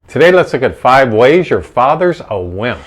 Today let's look at 5 ways your father's a wimp.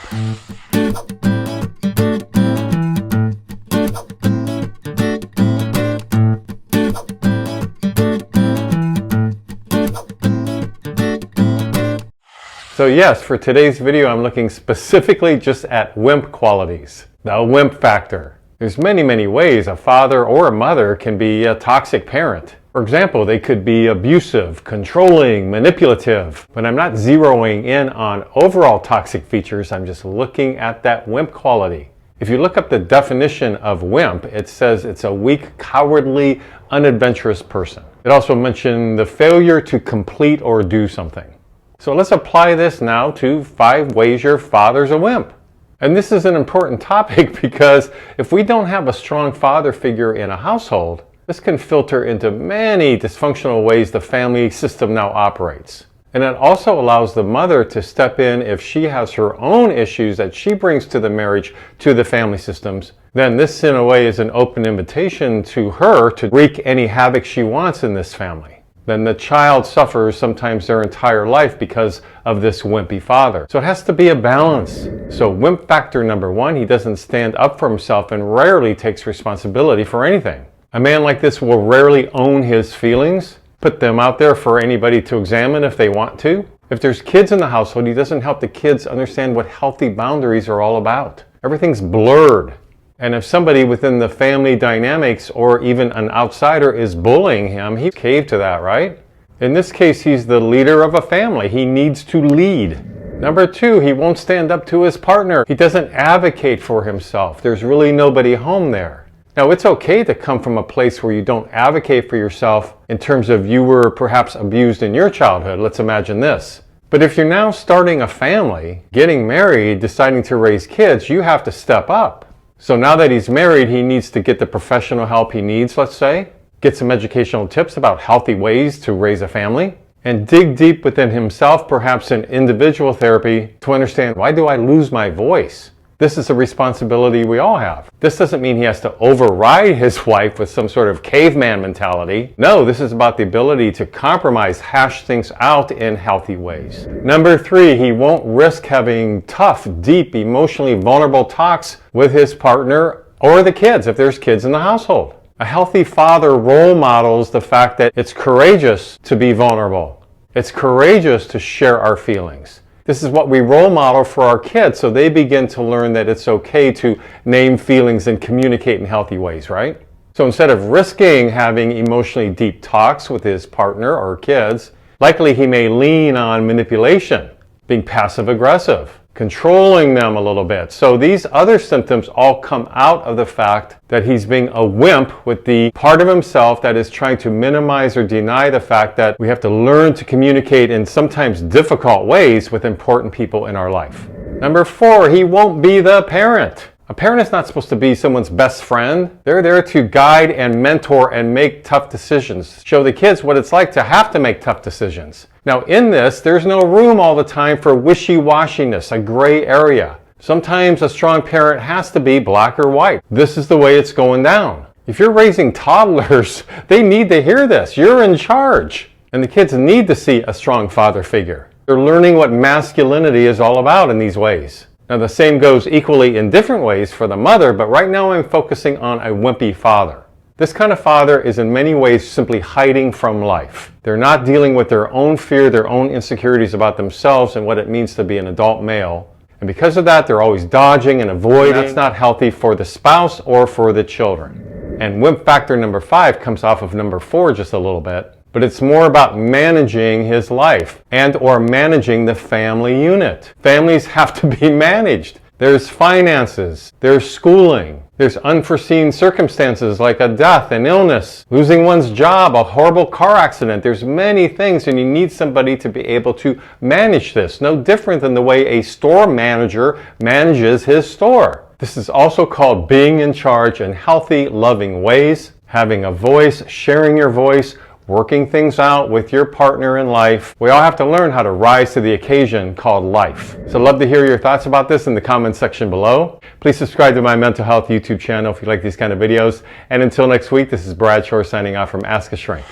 So yes, for today's video I'm looking specifically just at wimp qualities, the wimp factor. There's many ways a father or a mother can be a toxic parent. For example, they could be abusive, controlling, manipulative, but I'm not zeroing in on overall toxic features, I'm just looking at that wimp quality. If you look up the definition of wimp, it says it's a weak, cowardly, unadventurous person. It also mentioned the failure to complete or do something. So let's apply this now to 5 ways your father's a wimp. And this is an important topic because if we don't have a strong father figure in a household, this can filter into many dysfunctional ways the family system now operates. And it also allows the mother to step in if she has her own issues that she brings to the marriage, to the family systems. Then this in a way is an open invitation to her to wreak any havoc she wants in this family. Then the child suffers sometimes their entire life because of this wimpy father. So it has to be a balance. So wimp factor number 1, he doesn't stand up for himself and rarely takes responsibility for anything. A man like this will rarely own his feelings, put them out there for anybody to examine if they want to. If there's kids in the household, he doesn't help the kids understand what healthy boundaries are all about. Everything's blurred. And if somebody within the family dynamics or even an outsider is bullying him, he caved to that, right? In this case, he's the leader of a family. He needs to lead. Number 2, he won't stand up to his partner. He doesn't advocate for himself. There's really nobody home there. Now, it's okay to come from a place where you don't advocate for yourself in terms of you were perhaps abused in your childhood. Let's imagine this. But if you're now starting a family, getting married, deciding to raise kids, you have to step up. So now that he's married, he needs to get the professional help he needs, let's say, get some educational tips about healthy ways to raise a family, and dig deep within himself, perhaps in individual therapy, to understand, why do I lose my voice? This is a responsibility we all have. This doesn't mean he has to override his wife with some sort of caveman mentality. No, this is about the ability to compromise, hash things out in healthy ways. Number 3, he won't risk having tough, deep, emotionally vulnerable talks with his partner or the kids, if there's kids in the household. A healthy father role models the fact that it's courageous to be vulnerable. It's courageous to share our feelings. This is what we role model for our kids, so they begin to learn that it's okay to name feelings and communicate in healthy ways, right? So instead of risking having emotionally deep talks with his partner or kids, likely he may lean on manipulation, being passive-aggressive, controlling them a little bit. So these other symptoms all come out of the fact that he's being a wimp with the part of himself that is trying to minimize or deny the fact that we have to learn to communicate in sometimes difficult ways with important people in our life. Number 4, he won't be the parent. A parent is not supposed to be someone's best friend. They're there to guide and mentor and make tough decisions. Show the kids what it's like to have to make tough decisions. Now in this, there's no room all the time for wishy-washiness, a gray area. Sometimes a strong parent has to be black or white. This is the way it's going down. If you're raising toddlers, they need to hear this. You're in charge. And the kids need to see a strong father figure. They're learning what masculinity is all about in these ways. Now the same goes equally in different ways for the mother, but right now I'm focusing on a wimpy father. This kind of father is in many ways simply hiding from life. They're not dealing with their own fear, their own insecurities about themselves and what it means to be an adult male. And because of that, they're always dodging and avoiding. That's not healthy for the spouse or for the children. And wimp factor number 5 comes off of number 4 just a little bit. But it's more about managing his life and or managing the family unit. Families have to be managed. There's finances, there's schooling, there's unforeseen circumstances like a death, an illness, losing one's job, a horrible car accident. There's many things and you need somebody to be able to manage this. No different than the way a store manager manages his store. This is also called being in charge in healthy, loving ways, having a voice, sharing your voice, working things out with your partner in life. We all have to learn how to rise to the occasion called life. So I'd love to hear your thoughts about this in the comments section below. Please subscribe to my mental health YouTube channel if you like these kind of videos. And until next week, this is Brad Shore signing off from Ask a Shrink.